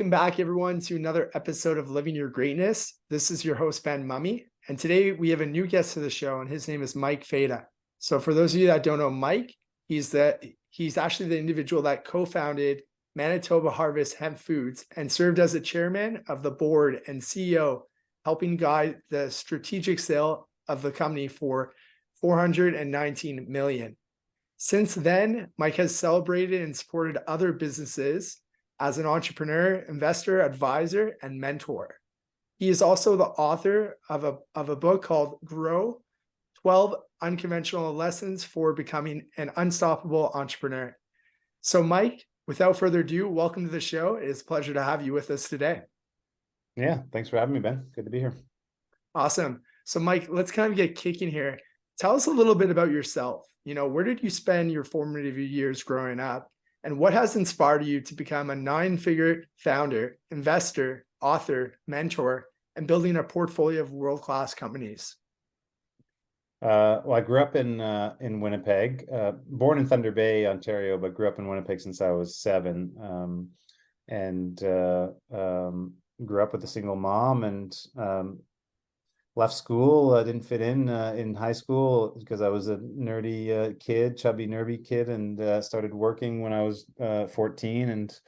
Welcome back, everyone, to another episode of Living Your Greatness. This is your host, Ben Mummy. And today we have a new guest to the show, and his name is Mike Fata. So for those of you that don't know Mike, he's actually the individual that co-founded Manitoba Harvest Hemp Foods and served as the chairman of the board and CEO, helping guide the strategic sale of the company for $419 million. Since then, Mike has celebrated and supported other businesses as an entrepreneur, investor, advisor, and mentor. He is also the author of a book called Grow, 12 Unconventional Lessons for Becoming an Unstoppable Entrepreneur. So Mike, without further ado, welcome to the show. It is a pleasure to have you with us today. Yeah, thanks for having me, Ben. Good to be here. Awesome. So Mike, let's kind of get kicking here. Tell us a little bit about yourself. Where did you spend your formative years growing up? And what has inspired you to become a 9-figure founder, investor, author, mentor, and building a portfolio of world-class companies? Well, I grew up in Winnipeg, born in Thunder Bay, Ontario, but grew up in Winnipeg since I was 7, and grew up with a single mom, and left school. I didn't fit in high school because I was a nerdy kid, chubby, nerdy kid, and started working when I was 14, and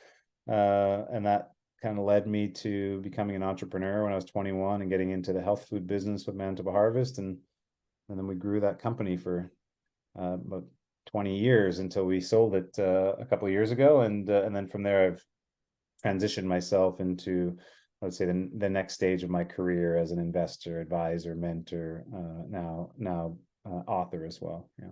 that kind of led me to becoming an entrepreneur when I was 21 and getting into the health food business with Manitoba Harvest, and then we grew that company for about 20 years until we sold it a couple of years ago, and then from there I've transitioned myself into, I would say, the next stage of my career as an investor, advisor, mentor, now author as well. Yeah.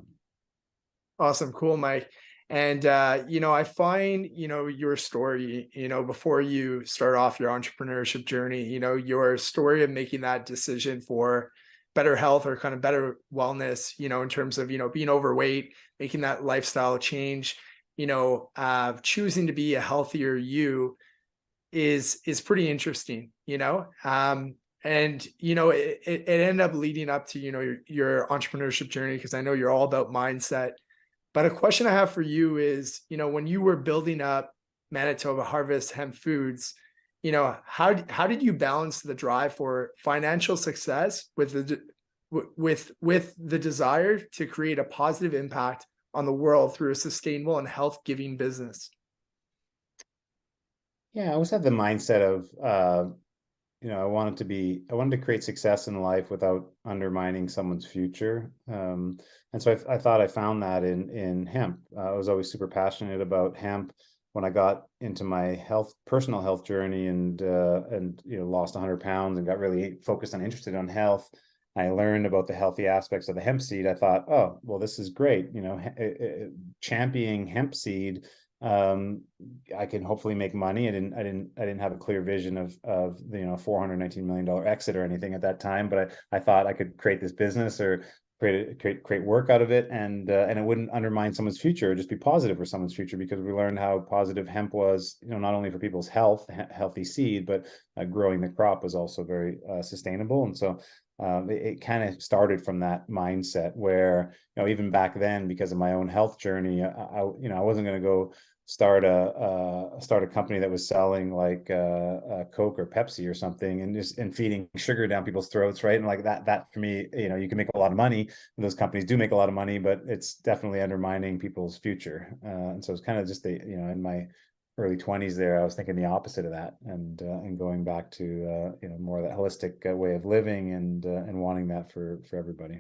Awesome. Cool, Mike. And, I find, your story, before you start off your entrepreneurship journey, your story of making that decision for better health or kind of better wellness, in terms of, being overweight, making that lifestyle change, choosing to be a healthier you is pretty interesting, and it ended up leading up to your entrepreneurship journey, because I know you're all about mindset. But a question I have for you is, when you were building up Manitoba Harvest Hemp Foods, how did you balance the drive for financial success with the desire to create a positive impact on the world through a sustainable and health-giving business? Yeah, I always had the mindset of, I wanted to create success in life without undermining someone's future. And so I thought I found that in hemp. I was always super passionate about hemp. When I got into my personal health journey, and lost 100 pounds and got really focused and interested on health, I learned about the healthy aspects of the hemp seed. I thought, oh, well, this is great. Championing hemp seed, I can hopefully make money. I didn't have a clear vision of the $419 million exit or anything at that time, but I thought I could create this business or create work out of it, and it wouldn't undermine someone's future, just be positive for someone's future, because we learned how positive hemp was, not only for people's health, healthy seed, but growing the crop was also very sustainable. And so it kind of started from that mindset where, even back then, because of my own health journey, I wasn't going to go start a company that was selling like Coke or Pepsi or something, and feeding sugar down people's throats, right? And like that for me, you can make a lot of money, and those companies do make a lot of money, but it's definitely undermining people's future. And so it's kind of just in my early 20s there, I was thinking the opposite of that, and going back to more of that holistic way of living, and wanting that for everybody.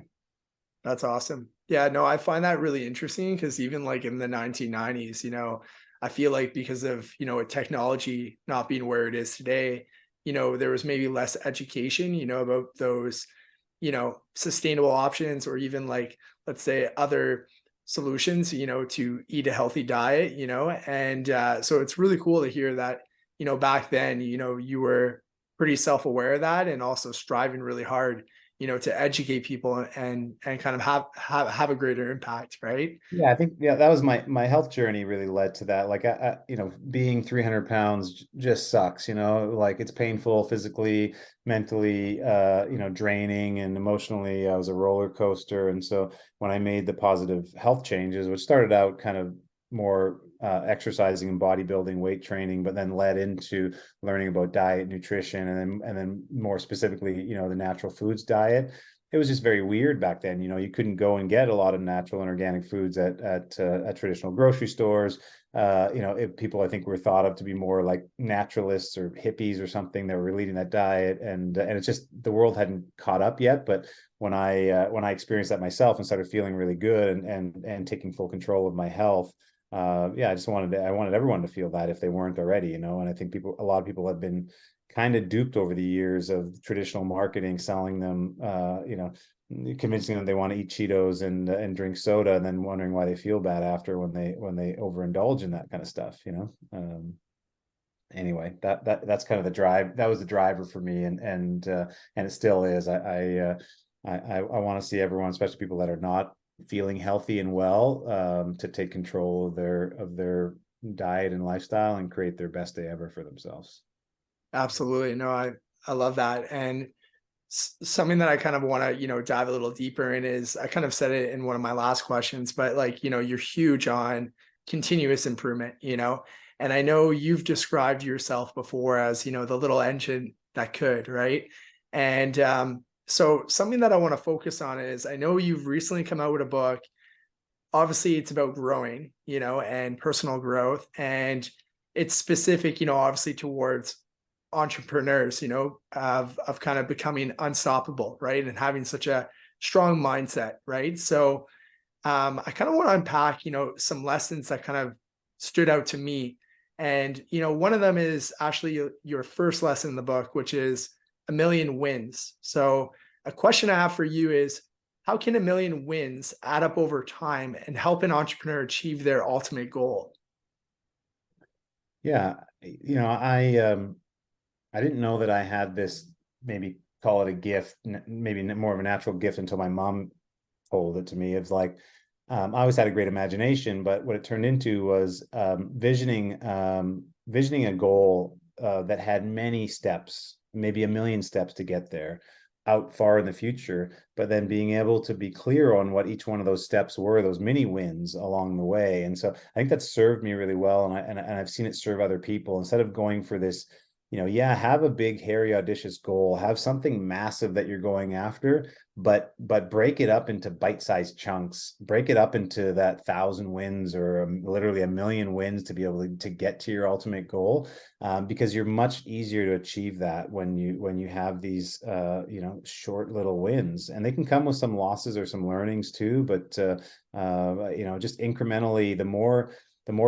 That's awesome. Yeah, no, I find that really interesting, because even like in the 1990s, I feel like because of, technology not being where it is today, there was maybe less education, about those, sustainable options, or even like, let's say, other solutions, to eat a healthy diet, and so it's really cool to hear that, back then, you were pretty self-aware of that, and also striving really hard, to educate people and kind of have a greater impact, right? Yeah, I think, that was my health journey really led to that. Like, being 300 pounds just sucks, like it's painful physically, mentally, draining, and emotionally. I was a roller coaster. And so when I made the positive health changes, which started out kind of more exercising and bodybuilding, weight training, but then led into learning about diet, nutrition, and then more specifically, the natural foods diet. It was just very weird back then. You couldn't go and get a lot of natural and organic foods at traditional grocery stores. People, I think, were thought of to be more like naturalists or hippies or something that were leading that diet, and it's just the world hadn't caught up yet. But when I experienced that myself and started feeling really good and taking full control of my health, I wanted everyone to feel that if they weren't already, and I think a lot of people have been kind of duped over the years of traditional marketing, selling them, convincing them they want to eat Cheetos and drink soda, and then wondering why they feel bad after when they overindulge in that kind of stuff. Anyway, that's kind of the drive. That was the driver for me, and it still is. I want to see everyone, especially people that are not feeling healthy and well, to take control of their diet and lifestyle and create their best day ever for themselves. Absolutely. No, I love that. And something that I kind of want to, dive a little deeper in is, I kind of said it in one of my last questions, but like, you're huge on continuous improvement, and I know you've described yourself before as, the little engine that could, right? And so something that I want to focus on is, I know you've recently come out with a book. Obviously it's about growing, and personal growth, and it's specific, obviously towards entrepreneurs, of kind of becoming unstoppable, right? And having such a strong mindset, right? So I kind of want to unpack, some lessons that kind of stood out to me. And, one of them is actually your first lesson in the book, which is a million wins. So a question I have for you is, how can a million wins add up over time and help an entrepreneur achieve their ultimate goal? Yeah, I didn't know that I had this, maybe call it a gift, maybe more of a natural gift, until my mom told it to me. It's like, I always had a great imagination, but what it turned into was visioning a goal that had many steps, maybe a million steps to get there, out far in the future, but then being able to be clear on what each one of those steps were, those mini wins along the way. And so I think that served me really well, and I've seen it serve other people. Instead of going for this, have a big, hairy, audacious goal, have something massive that you're going after, but break it up into bite-sized chunks, break it up into that 1,000 wins, or literally a million wins, to be able to get to your ultimate goal, because you're much easier to achieve that when you have these short little wins, and they can come with some losses or some learnings too, but just incrementally, the more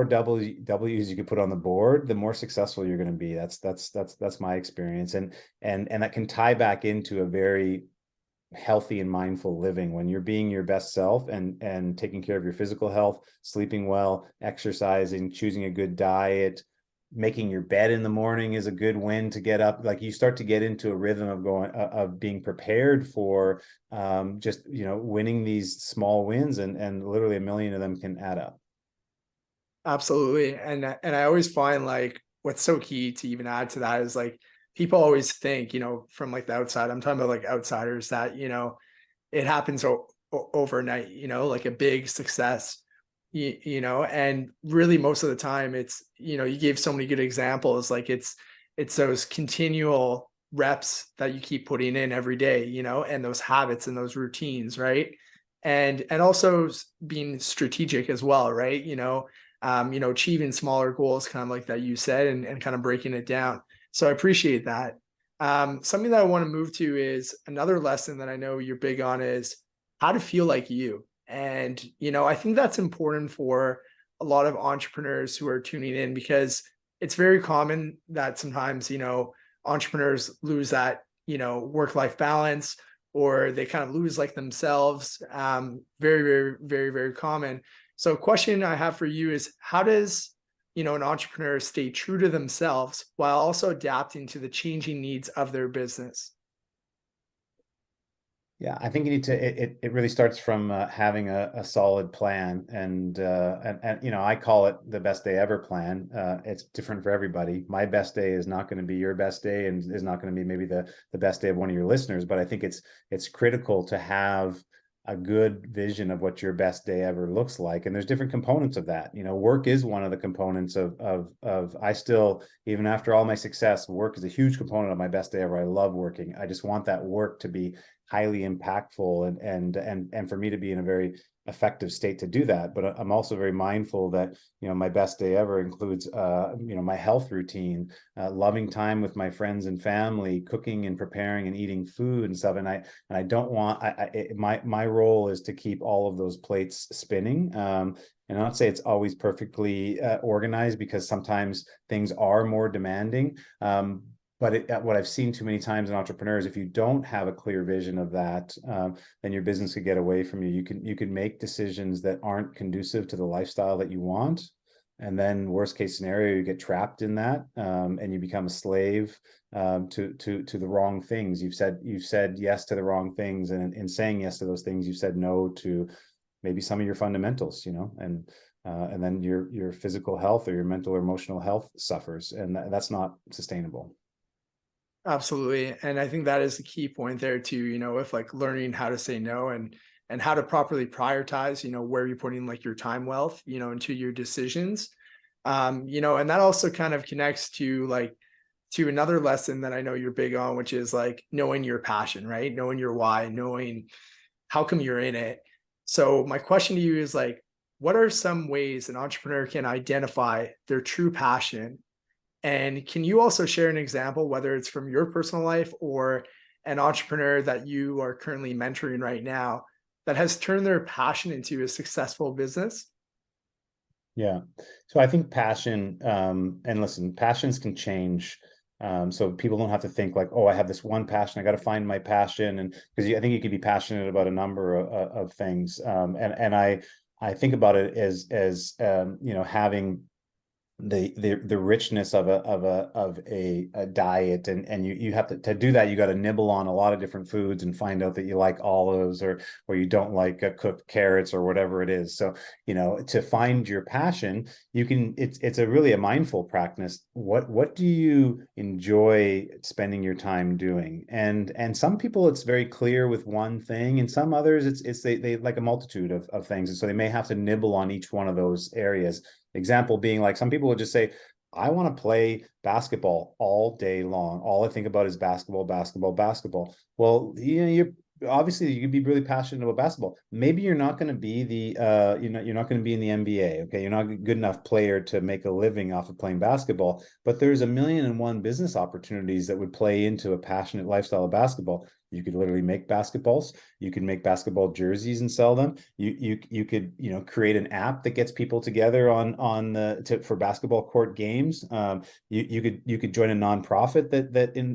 W's you can put on the board, the more successful you're going to be. That's my experience, and that can tie back into a very healthy and mindful living. When you're being your best self and taking care of your physical health, sleeping well, exercising, choosing a good diet, making your bed in the morning is a good win to get up. Like, you start to get into a rhythm of being prepared for just winning these small wins, and literally a million of them can add up. Absolutely. And I always find, like, what's so key to even add to that is, like, people always think, from like the outside, I'm talking about like outsiders, that, it happens overnight, like a big success, and really most of the time it's, you gave so many good examples. Like, it's those continual reps that you keep putting in every day, and those habits and those routines, right? And also being strategic as well, right? Achieving smaller goals, kind of like that you said, and kind of breaking it down. So I appreciate that. Something that I want to move to is another lesson that I know you're big on, is how to feel like you. And, I think that's important for a lot of entrepreneurs who are tuning in, because it's very common that sometimes, entrepreneurs lose that, work-life balance, or they kind of lose like themselves. Very, very, very, very common. So a question I have for you is, how does, an entrepreneur stay true to themselves while also adapting to the changing needs of their business? Yeah, I think you need to. It really starts from having a solid plan, and I call it the best day ever plan. It's different for everybody. My best day is not going to be your best day, and is not going to be maybe the best day of one of your listeners. But I think it's critical to have a good vision of what your best day ever looks like. And there's different components of that. You know, work is one of the components of I still, even after all my success, work is a huge component of my best day ever. I love working. I just want that work to be highly impactful, and for me to be in a very effective state to do that. But I'm also very mindful that, you know, my best day ever includes, you know, my health routine, loving time with my friends and family, cooking and preparing and eating food and stuff. And I don't want, my role is to keep all of those plates spinning. And I don't say it's always perfectly organized, because sometimes things are more demanding. But what I've seen too many times in entrepreneurs, if you don't have a clear vision of that, then your business could get away from you. You can make decisions that aren't conducive to the lifestyle that you want, and then worst case scenario, you get trapped in that, and you become a slave, to the wrong things. You've said yes to the wrong things, and in saying yes to those things, you said no to maybe some of your fundamentals, you know, and then your physical health or your mental or emotional health suffers, and that's not sustainable. Absolutely. And I think that is the key point there too, with like learning how to say no and how to properly prioritize, where you're putting like your time wealth, into your decisions. And that also kind of connects to another lesson that I know you're big on, which is like knowing your passion, right? Knowing your why, knowing how come you're in it. So my question to you is like, what are some ways an entrepreneur can identify their true passion, and can you also share an example, whether it's from your personal life or an entrepreneur that you are currently mentoring right now that has turned their passion into a successful business? Yeah. So I think passion, and listen, passions can change. So people don't have to think like, oh, I have this one passion, I got to find my passion. And because I think you could be passionate about a number of things. And I think about it as you know, having the richness of a diet, and you have to do that. You got to nibble on a lot of different foods and find out that you like olives, or you don't like cooked carrots or whatever it is. So, you know, to find your passion, it's a really a mindful practice. What do you enjoy spending your time doing? And some people it's very clear with one thing, and some others it's they like a multitude of things, and so they may have to nibble on each one of those areas. Example being like some people would just say, I want to play basketball all day long. All I think about is basketball, basketball, basketball. Well, you know, you're obviously you could be really passionate about basketball. Maybe you're not going to be you're not going to be in the NBA. Okay. You're not a good enough player to make a living off of playing basketball, but there's a million and one business opportunities that would play into a passionate lifestyle of basketball. You could literally make basketballs. You could make basketball jerseys and sell them. You could, you know, create an app that gets people together for basketball court games. You could join a nonprofit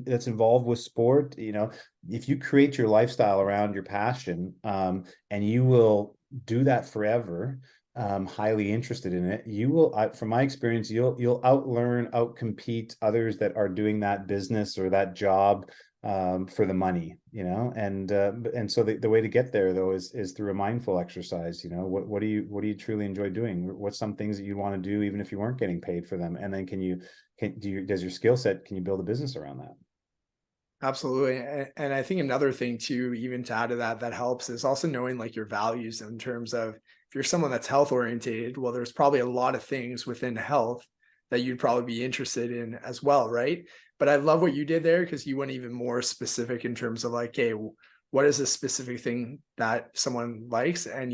that's involved with sport. You know, if you create your lifestyle around your passion, and you will do that forever, highly interested in it, you will, from my experience, you'll outlearn, outcompete others that are doing that business or that job, for the money, you know. And so the way to get there though is through a mindful exercise. You know, what do you truly enjoy doing? What's some things that you want to do even if you weren't getting paid for them? And then does your skill set, can you build a business around that? Absolutely. And I think another thing too, even to add to that, that helps is also knowing like your values in terms of if you're someone that's health orientated, well, there's probably a lot of things within health that you'd probably be interested in as well, right? But I love what you did there because you went even more specific in terms of like, hey, what is a specific thing that someone likes? And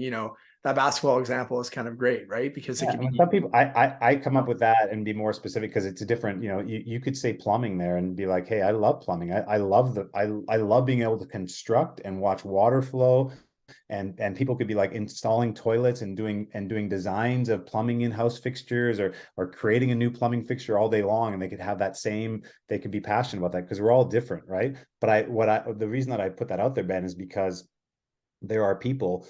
that basketball example is kind of great, right? Because it Yeah, can I mean, be, some people, I come up with that and be more specific because it's a different, you know, you could say plumbing there and be like, hey, I love plumbing. I love being able to construct and watch water flow, and people could be like installing toilets and doing designs of plumbing in-house fixtures, or creating a new plumbing fixture all day long, and they could have that same, they could be passionate about that because we're all different, right? But the reason that I put that out there, Ben, is because there are people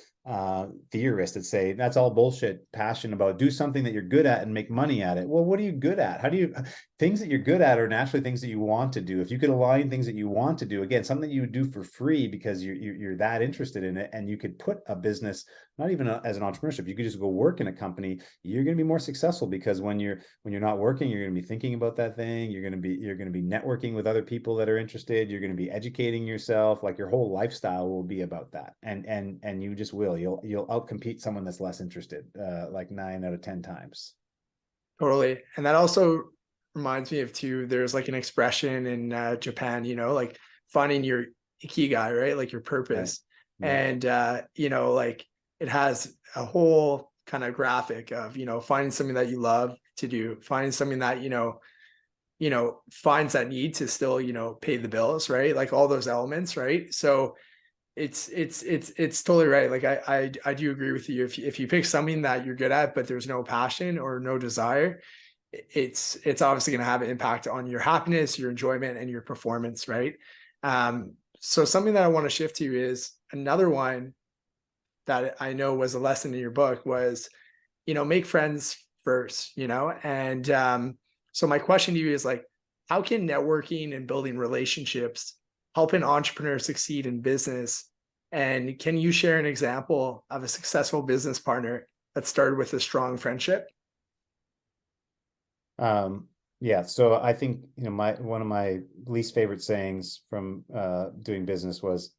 theorists that say that's all bullshit. Passion about do something that you're good at and make money at it. Well, what are you good at? How do you things that you're good at are naturally things that you want to do. If you could align things that you want to do, again, something you would do for free because you're that interested in it, and you could put a business, not even as an entrepreneurship, you could just go work in a company. You're going to be more successful because when you're not working, you're going to be thinking about that thing. You're going to be networking with other people that are interested. You're going to be educating yourself. Like your whole lifestyle will be about that, and you just will. You'll outcompete someone that's less interested, like 9 out of 10 times. Totally. And that also reminds me of too, there's like an expression in Japan, like finding your ikigai, right? Like your Right. purpose. Yeah. And like it has a whole kind of graphic of, finding something that you love to do, finding something that, finds that need to still, pay the bills, right? Like all those elements, right? So it's totally right. Like I do agree with you. If you pick something that you're good at, but there's no passion or no desire, it's obviously going to have an impact on your happiness, your enjoyment, and your performance, right? So something that I want to shift to is another one that I know was a lesson in your book was, make friends first, and so my question to you is like, how can networking and building relationships help an entrepreneur succeed in business? And can you share an example of a successful business partner that started with a strong friendship? Yeah, so I think, my one of my least favorite sayings from doing business was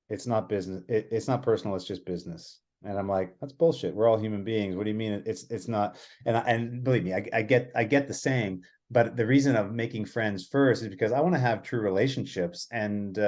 it's not business, it's not personal, it's just business. And I'm like, that's bullshit. We're all human beings. What do you mean it's not? And believe me, I get the saying, but the reason of making friends first is because I want to have true relationships, and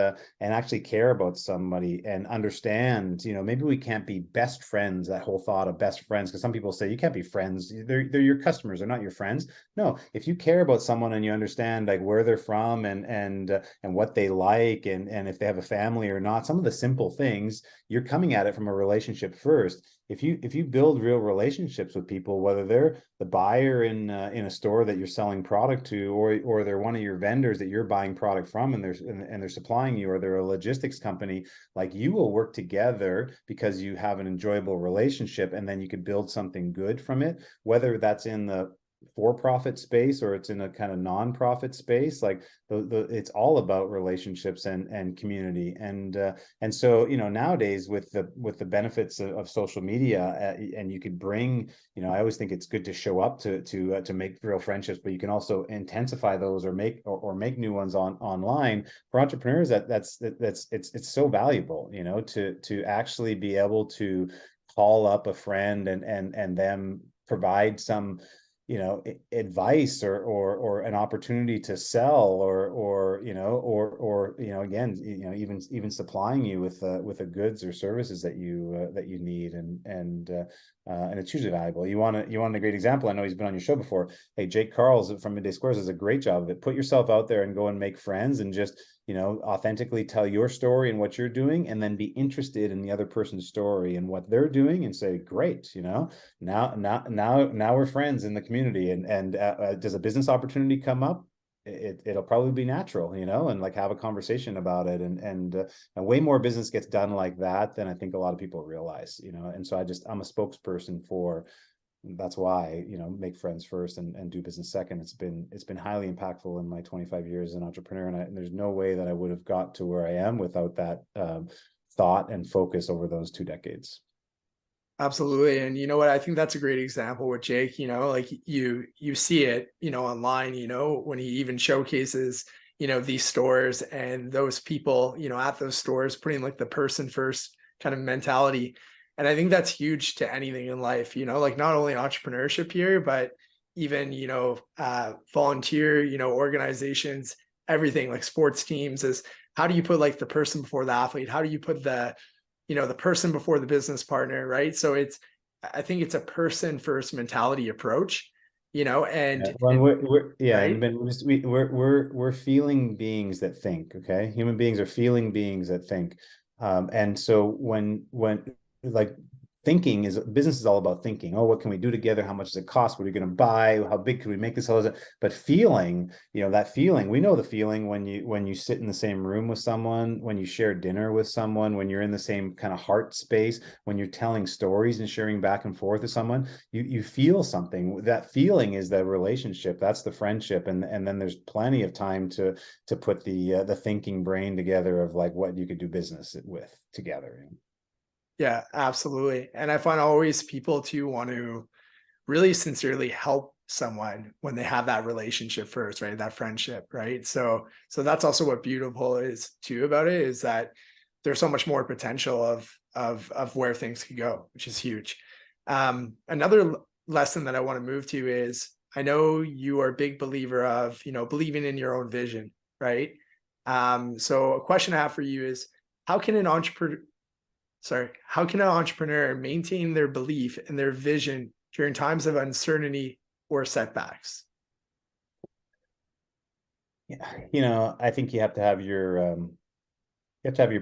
actually care about somebody and understand, maybe we can't be best friends, that whole thought of best friends, because some people say you can't be friends. They're your customers, they're not your friends. No, if you care about someone and you understand like where they're from, and what they like, and if they have a family or not, some of the simple things, you're coming at it from a relationship first. If you build real relationships with people, whether they're the buyer in a store that you're selling product to, or they're one of your vendors that you're buying product from, and they're supplying you, or they're a logistics company, like you will work together because you have an enjoyable relationship, and then you could build something good from it, whether that's in the for-profit space or it's in a kind of non-profit space. Like it's all about relationships and community, and so nowadays with the benefits of social media, and you could bring, I always think it's good to show up to make real friendships, but you can also intensify those, or make new ones online for entrepreneurs. It's so valuable, to actually be able to call up a friend, and them provide some, advice, or an opportunity to sell, or again, even supplying you with the goods or services that you need, and it's hugely valuable. You want a great example? I know he's been on your show before. Hey, Jake Carls from Midday Squares does a great job of it. Put yourself out there and go and make friends, and just authentically tell your story and what you're doing, and then be interested in the other person's story and what they're doing, and say, great, now we're friends in the community, and does a business opportunity come up, it'll probably be natural, and like have a conversation about it, and way more business gets done like that than I think a lot of people realize, and so I'm a spokesperson for, that's why, make friends first, and do business second. It's been highly impactful in my 25 years as an entrepreneur, and there's no way that I would have got to where I am without that thought and focus over those 2 decades. Absolutely. And you know what? I think that's a great example with Jake, like you see it, online, when he even showcases, these stores and those people, at those stores, putting like the person first kind of mentality. And I think that's huge to anything in life, like not only entrepreneurship here, but even, volunteer, organizations, everything like sports teams is how do you put like the person before the athlete? How do you put the person before the business partner, right? So I think it's a person first mentality approach, Yeah, and well, yeah, and right. Ben, we're feeling beings that think. Okay, human beings are feeling beings that think, and so when like thinking is business is all about thinking. Oh, what can we do together? How much does it cost? What are we going to buy? How big can we make this? But feeling, that feeling, we know the feeling when you sit in the same room with someone, when you share dinner with someone, when you're in the same kind of heart space, when you're telling stories and sharing back and forth with someone, you feel something. That feeling is the relationship. That's the friendship. And then there's plenty of time to put the thinking brain together of like what you could do business with together. Yeah, absolutely. And I find always people to want to really sincerely help someone when they have that relationship first, right? That friendship, right? So that's also what beautiful is too about it, is that there's so much more potential of where things could go, which is huge. Another lesson that I want to move to is, I know you are a big believer of, believing in your own vision, right? So a question I have for you is, how can an entrepreneur how can an entrepreneur maintain their belief and their vision during times of uncertainty or setbacks? Yeah, I think you have to have your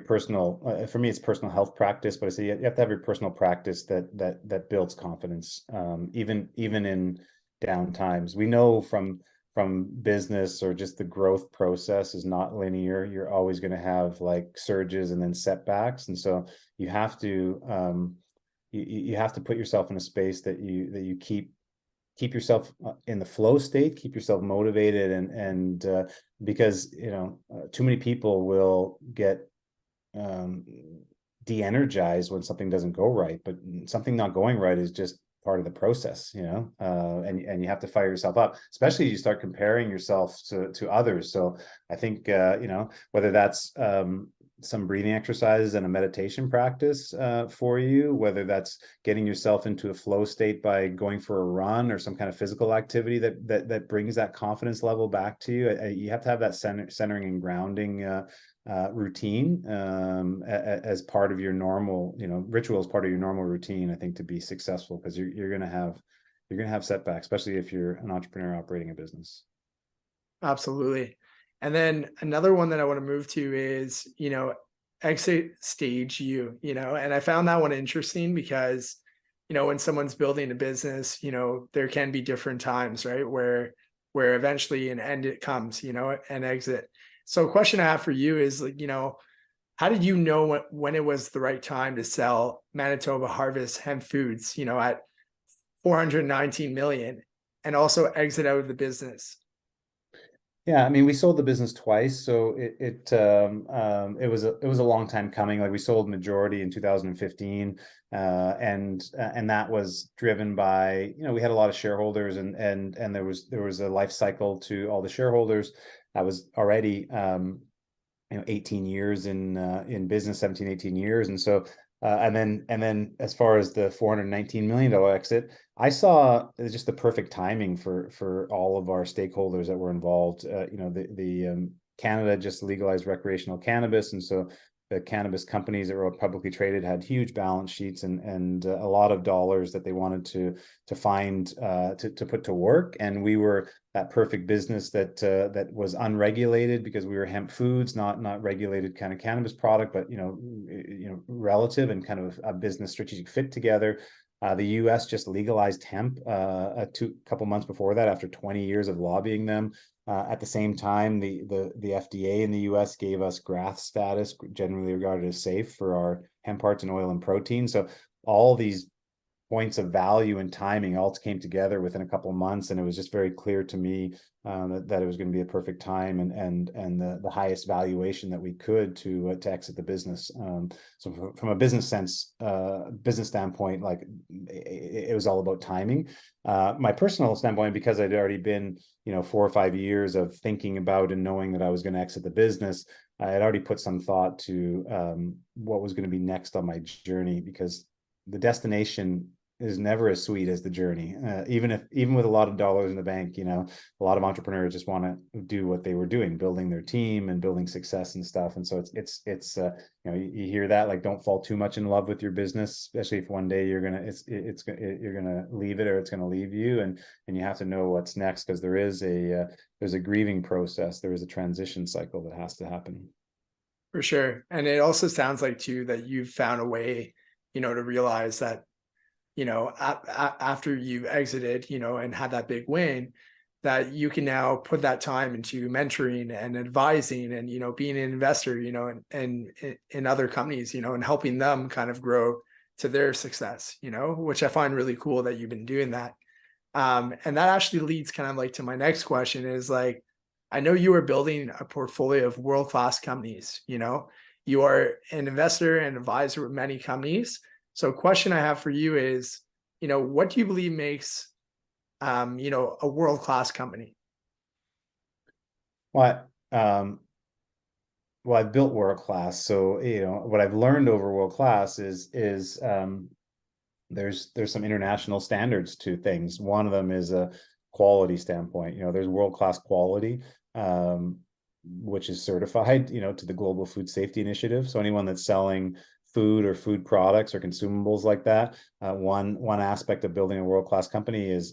personal. For me, it's personal health practice, but I say you have to have your personal practice that builds confidence, even in down times. We know from business or just the growth process is not linear. You're always going to have like surges and then setbacks, and so you have to you have to put yourself in a space that you keep yourself in the flow state, keep yourself motivated, and because too many people will get um, de-energized when something doesn't go right, but something not going right is just part of the process, and you have to fire yourself up, especially you start comparing yourself to others. So I think whether that's some breathing exercises and a meditation practice for you, whether that's getting yourself into a flow state by going for a run or some kind of physical activity that brings that confidence level back to you. You have to have that centering and grounding routine as part of your normal, ritual as part of your normal routine, I think, to be successful, because you're going to have setbacks, especially if you're an entrepreneur operating a business. Absolutely. And then another one that I want to move to is, exit stage and I found that one interesting because, when someone's building a business, there can be different times, right? Where eventually an end it comes, an exit. So a question I have for you is, like, how did you know when it was the right time to sell Manitoba Harvest Hemp Foods, at 419 million, and also exit out of the business? Yeah, I mean, we sold the business twice, so it was a long time coming. Like, we sold majority in 2015, and that was driven by, we had a lot of shareholders, and there was a life cycle to all the shareholders. I was already 18 years in business, 17, 18 years, and so and then as far as the $419 million exit, I saw it was just the perfect timing for all of our stakeholders that were involved. The Canada just legalized recreational cannabis, and so the cannabis companies that were publicly traded had huge balance sheets and a lot of dollars that they wanted to find to put to work, and we were that perfect business that was unregulated, because we were hemp foods, not regulated kind of cannabis product, but relative and kind of a business strategic fit together. The U.S. just legalized hemp a couple months before that, after 20 years of lobbying them. At the same time, the FDA in the U.S. gave us GRAS status, generally regarded as safe, for our hemp parts and oil and protein. So all these points of value and timing all came together within a couple of months, and it was just very clear to me that it was going to be a perfect time and the highest valuation that we could to exit the business. So from a business standpoint, like, it was all about timing. My personal standpoint, because I'd already been 4 or 5 years of thinking about and knowing that I was going to exit the business, I had already put some thought to what was going to be next on my journey, because the destination is never as sweet as the journey. Even with a lot of dollars in the bank, a lot of entrepreneurs just want to do what they were doing, building their team and building success and stuff. And so it's you hear that, like, don't fall too much in love with your business, especially if one day you're gonna leave it, or it's gonna leave you, and you have to know what's next, because there's a grieving process, there is a transition cycle that has to happen. For sure. And it also sounds like too that you've found a way, to realize that after you've exited, and had that big win, that you can now put that time into mentoring and advising and, being an investor, and in other companies, and helping them kind of grow to their success, which I find really cool that you've been doing that. And that actually leads kind of like to my next question is like, I know you are building a portfolio of world-class companies, you are an investor and advisor with many companies. So question I have for you is, what do you believe makes, a world-class company? What well, I've built world class, so what I've learned over world class is there's some international standards to things. One of them is a quality standpoint. There's world class quality, um, which is certified, to the Global Food Safety Initiative. So anyone that's selling food or food products or consumables like that, one aspect of building a world class company is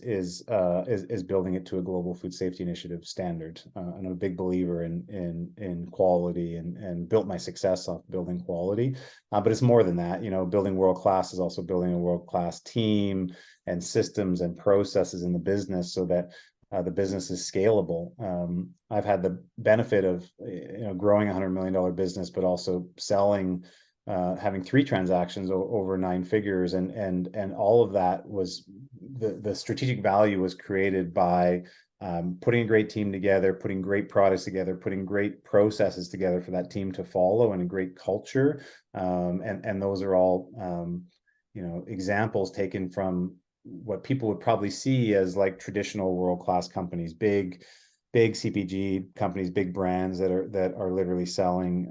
building it to a Global Food Safety Initiative standard. I'm a big believer in quality and built my success off building quality. But it's more than that. Building world class is also building a world class team and systems and processes in the business so that the business is scalable. I've had the benefit of growing $100 million business, but also selling, having three transactions over 9 figures, and all of that was the strategic value was created by putting a great team together, putting great products together, putting great processes together for that team to follow, and a great culture. And those are all examples taken from what people would probably see as like traditional world-class companies, big CPG companies, big brands that are literally selling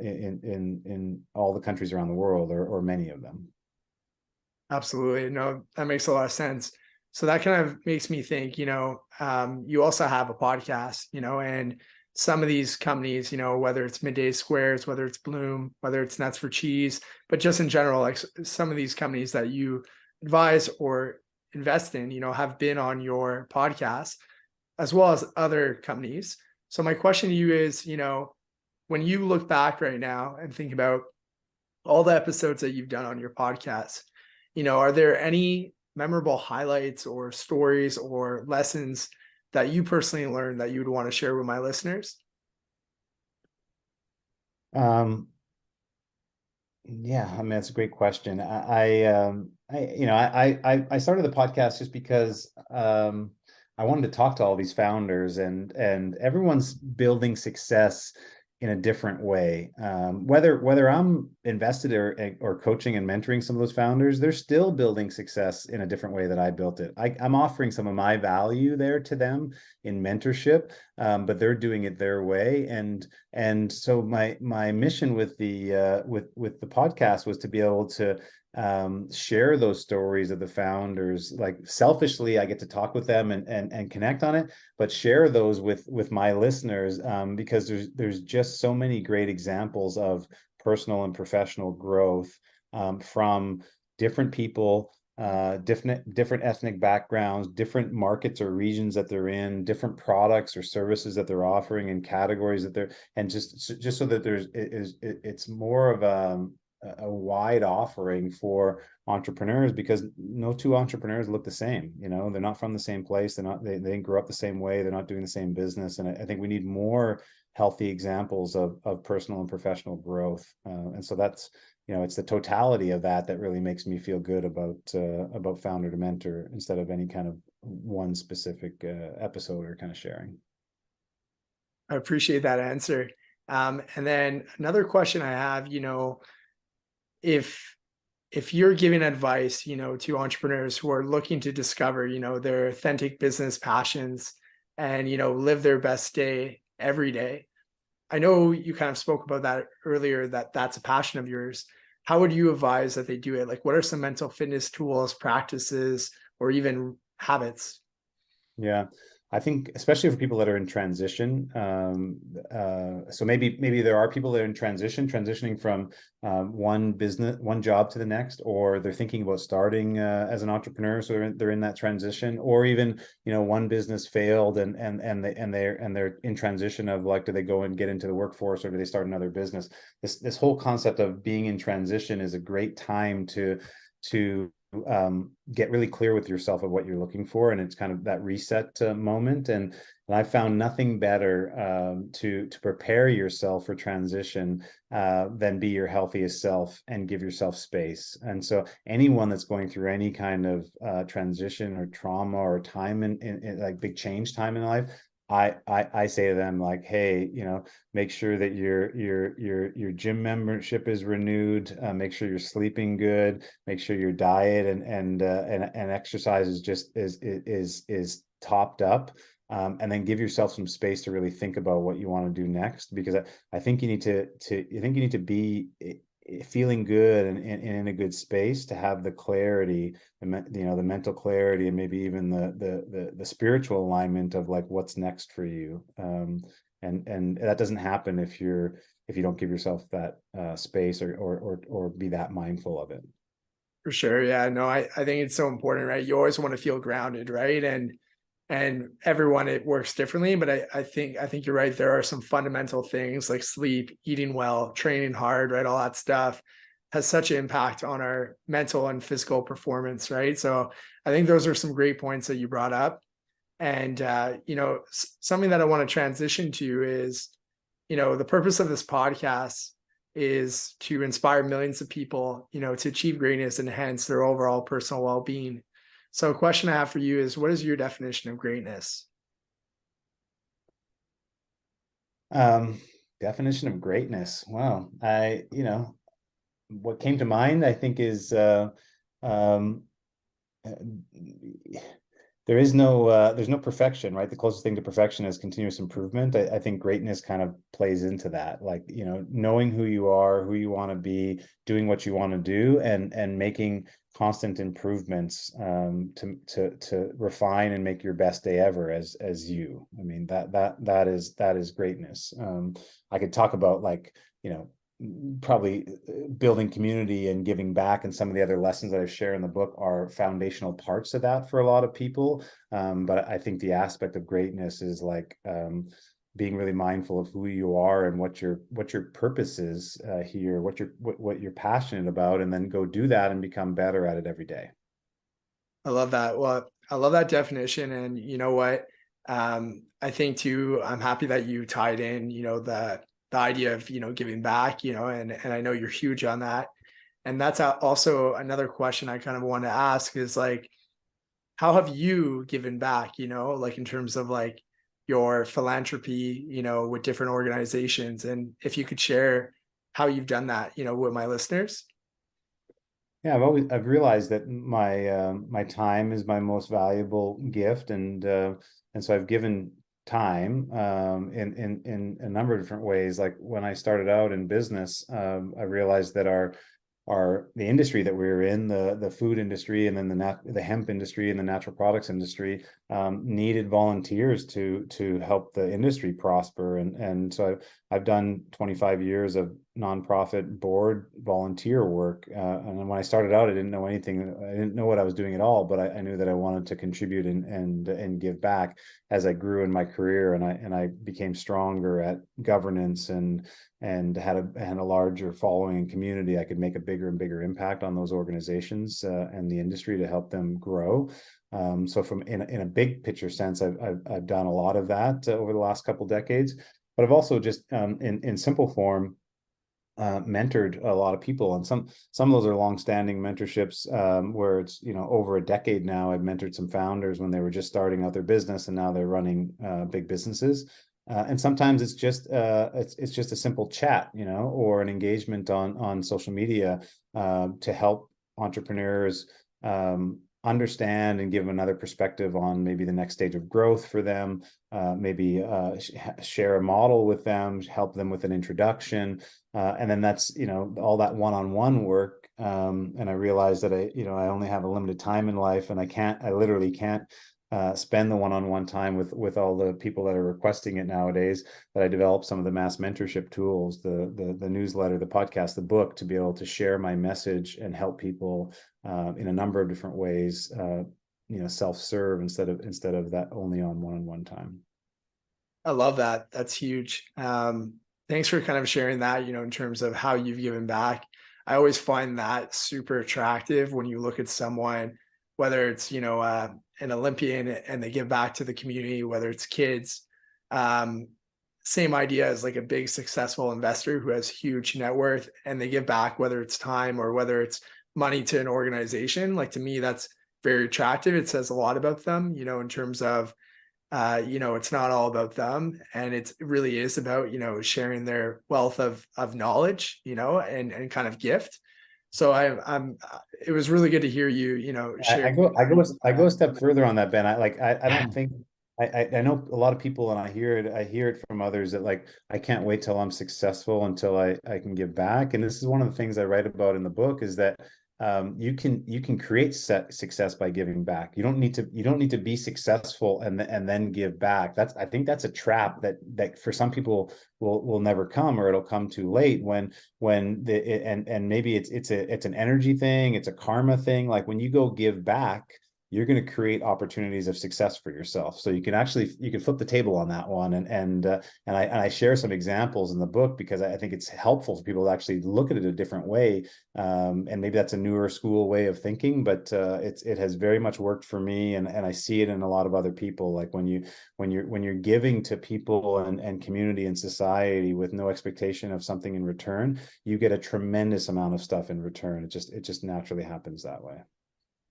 in all the countries around the world, or many of them. Absolutely. No, that makes a lot of sense. So that kind of makes me think, you also have a podcast, and some of these companies, whether it's Midday Squares, whether it's Bloom, whether it's Nuts for Cheese, but just in general, like some of these companies that you advise or invest in, have been on your podcast as well as other companies. So my question to you is, when you look back right now and think about all the episodes that you've done on your podcast, are there any memorable highlights or stories or lessons that you personally learned that you would want to share with my listeners? Um, yeah, I mean, that's a great question. I started the podcast just because I wanted to talk to all these founders, and everyone's building success in a different way. Whether I'm invested or coaching and mentoring some of those founders, they're still building success in a different way that I built it. I'm offering some of my value there to them in mentorship, but they're doing it their way. And so my mission with the podcast was to be able to share those stories of the founders. Like selfishly, I get to talk with them and connect on it, but share those with my listeners, because there's just so many great examples of personal and professional growth, from different people, different ethnic backgrounds, different markets or regions that they're in, different products or services that they're offering, and categories that they're, and just so that it's more of a wide offering for entrepreneurs, because no two entrepreneurs look the same. They're not from the same place. They didn't grow up the same way. They're not doing the same business. And I think we need more healthy examples of personal and professional growth. And so that's, it's the totality of that really makes me feel good about founder to mentor, instead of any kind of one specific episode or kind of sharing. I appreciate that answer. And then another question I have, if you're giving advice, to entrepreneurs who are looking to discover, their authentic business passions and, live their best day every day. I know you kind of spoke about that earlier, that that's a passion of yours. How would you advise that they do it? Like, what are some mental fitness tools, practices, or even habits? Yeah, I think especially for people that are in transition. So maybe there are people that are in transitioning from one job to the next, or they're thinking about starting as an entrepreneur, so they're in that transition, or even one business failed, and they're in transition of like, do they go and get into the workforce, or do they start another business? This whole concept of being in transition is a great time to get really clear with yourself of what you're looking for, and it's kind of that reset moment. And I found nothing better to prepare yourself for transition than be your healthiest self and give yourself space. And so anyone that's going through any kind of transition or trauma or time in like big change time in life, I say to them, like, hey, make sure that your gym membership is renewed. Make sure you're sleeping good. Make sure your diet and exercise is just is topped up. And then give yourself some space to really think about what you want to do next, because I think you need to be feeling good and in a good space to have the clarity, the mental clarity, and maybe even the spiritual alignment of like what's next for you. And that doesn't happen if you don't give yourself that space or be that mindful of it. For sure. Yeah. No, I think it's so important, right? You always want to feel grounded, right? And everyone it works differently, but I think you're right. There are some fundamental things like sleep, eating well, training hard, right? All that stuff has such an impact on our mental and physical performance, right? So I think those are some great points that you brought up. And something that I want to transition to is, the purpose of this podcast is to inspire millions of people, to achieve greatness and enhance their overall personal well-being. So a question I have for you is, what is your definition of greatness? Um, Definition of greatness. Wow. What came to mind, I think, is um, uh, there's no perfection, right? The closest thing to perfection is continuous improvement. I think greatness kind of plays into that, like, knowing who you are, who you want to be, doing what you want to do, and making constant improvements to refine and make your best day ever as you. I mean, that is greatness. I could talk about, like, probably building community and giving back, and some of the other lessons that I share in the book are foundational parts of that for a lot of people. But I think the aspect of greatness is like being really mindful of who you are and what your purpose is here, what you're passionate about, and then go do that and become better at it every day. I love that. Well, I love that definition. And you know what? I think too, I'm happy that you tied in, the idea of, giving back, and I know you're huge on that. And that's also another question I kind of want to ask is like, how have you given back, like in terms of like your philanthropy, with different organizations? And if you could share how you've done that, with my listeners. Yeah, I've realized that my time is my most valuable gift, and so I've given time in a number of different ways. Like when I started out in business, I realized that the industry that we were in, the food industry, and then the hemp industry and the natural products industry, needed volunteers to help the industry prosper. And so I've done 25 years of nonprofit board volunteer work. And when I started out, I didn't know anything. I didn't know what I was doing at all, but I knew that I wanted to contribute and give back as I grew in my career, and I became stronger at governance and had a larger following and community. I could make a bigger and bigger impact on those organizations and the industry to help them grow. So from in a big picture sense, I've done a lot of that over the last couple decades, but I've also just in simple form mentored a lot of people, and some of those are long-standing mentorships where it's over a decade now. I've mentored some founders when they were just starting out their business, and now they're running big businesses. And sometimes it's just a simple chat, or an engagement on social media to help entrepreneurs understand and give them another perspective on maybe the next stage of growth for them. Maybe share a model with them, help them with an introduction, and then that's all that one-on-one work. And I realized that I only have a limited time in life, and I literally can't spend the one-on-one time with all the people that are requesting it nowadays, that I developed some of the mass mentorship tools, the newsletter, the podcast, the book, to be able to share my message and help people in a number of different ways, self-serve instead of that only on one-on-one time. I love that. That's huge. Thanks for kind of sharing that, in terms of how you've given back. I always find that super attractive when you look at someone, whether it's, an Olympian and they give back to the community, whether it's kids. Um, Same idea as like a big successful investor who has huge net worth and they give back, whether it's time or whether it's money to an organization. Like to me, that's very attractive. It says a lot about them, in terms of it's not all about them, and it really is about sharing their wealth of knowledge, and kind of gift. So I'm it was really good to hear you share. I go a step further on that, Ben. I don't think I know a lot of people, and I hear it from others that like I can't wait till I'm successful until I can give back. And this is one of the things I write about in the book is that you can create success by giving back. You don't need to be successful and then give back. I think that's a trap that for some people will never come, or it'll come too late and maybe it's an energy thing, it's a karma thing. Like when you go give back, you're going to create opportunities of success for yourself. So you can flip the table on that one, and I share some examples in the book because I think it's helpful for people to actually look at it a different way. And maybe that's a newer school way of thinking, but it has very much worked for me, and I see it in a lot of other people. Like when you're giving to people and community and society with no expectation of something in return, you get a tremendous amount of stuff in return. It just naturally happens that way.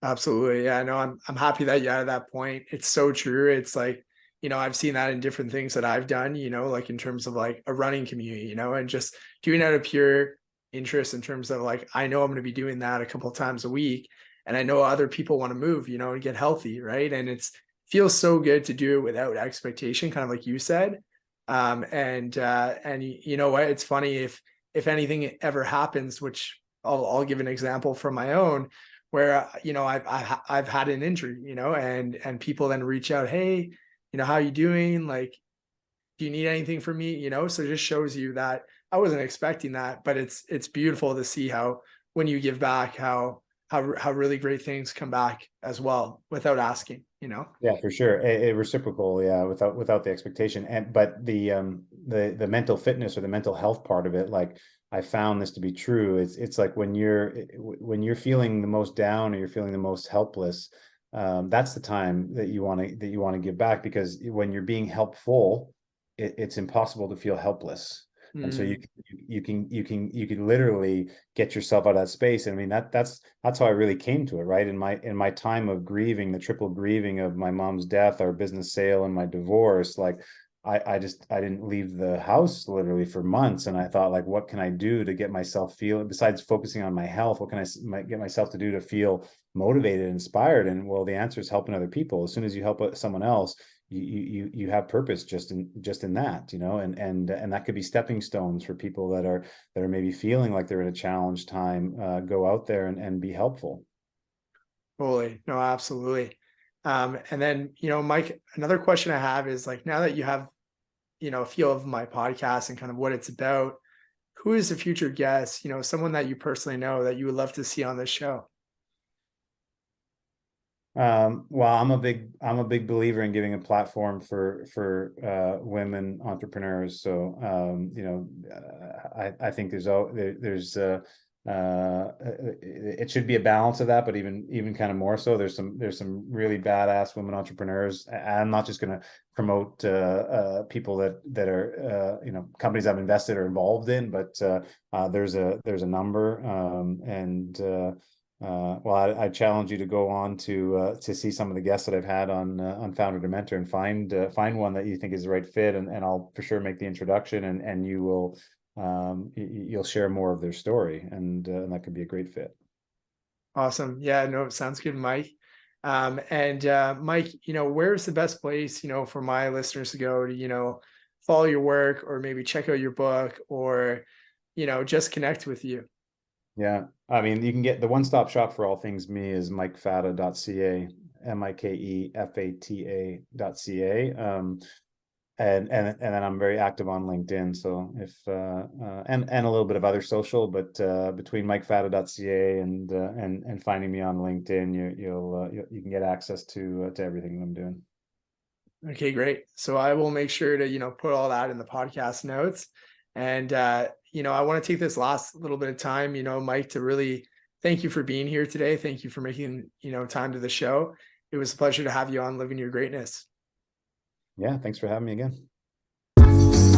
Absolutely. Yeah, no, I'm happy that you added that point. It's so true. It's like, I've seen that in different things that I've done, like in terms of like a running community, and just doing out of pure interest in terms of like, I know I'm going to be doing that a couple of times a week. And I know other people want to move, and get healthy. Right. And feels so good to do it without expectation, kind of like you said. And you know what? It's funny if anything ever happens, which I'll give an example from my own where I've had an injury, and people then reach out, hey, how you doing? Like, do you need anything from me? So it just shows you that I wasn't expecting that, but it's beautiful to see how when you give back, how really great things come back as well without asking. Yeah, for sure. A reciprocal, yeah, without the expectation. And but the mental fitness or the mental health part of it, like I found this to be true. It's like when you're feeling the most down or you're feeling the most helpless, that's the time that you want to give back, because when you're being helpful, it's impossible to feel helpless. And so Mm, you can literally get yourself out of that space. I mean, that's how I really came to it, right? In my time of grieving, the triple grieving of my mom's death, our business sale, and my divorce, like I didn't leave the house literally for months. And I thought, like, what can I do to get myself feeling, besides focusing on my health, what can might get myself to do to feel motivated, inspired? And well, the answer is helping other people. As soon as you help someone else, you have purpose just in that, and that could be stepping stones for people that are maybe feeling like they're in a challenge time. Go out there and be helpful. totally. No, absolutely. And then, Mike, another question I have is like, now that you have, a feel of my podcast and kind of what it's about, who is the future guest, someone that you personally know that you would love to see on this show? Well, I'm a big believer in giving a platform for women entrepreneurs. So I think it should be a balance of that, but even kind of more so. There's some really badass women entrepreneurs. I'm not just going to promote people that are companies I've invested or involved in, but there's a number, and well, I challenge you to go on to see some of the guests that I've had on Founder to Mentor, and find one that you think is the right fit, and I'll for sure make the introduction, and you'll share more of their story, and that could be a great fit. Awesome. Yeah, no, it sounds good, Mike. And Mike, where's the best place, for my listeners to go to, follow your work or maybe check out your book or, just connect with you? Yeah, I mean, you can get the one-stop shop for all things me is mikefata.ca, mikefata.ca. And then I'm very active on LinkedIn. So if and a little bit of other social, but between mikefata.ca and finding me on LinkedIn, you can get access to everything that I'm doing. Okay, great. So I will make sure to, put all that in the podcast notes. And I want to take this last little bit of time, Mike, to really thank you for being here today. Thank you for making, time to the show. It was a pleasure to have you on Living Your Greatness. Yeah, thanks for having me again.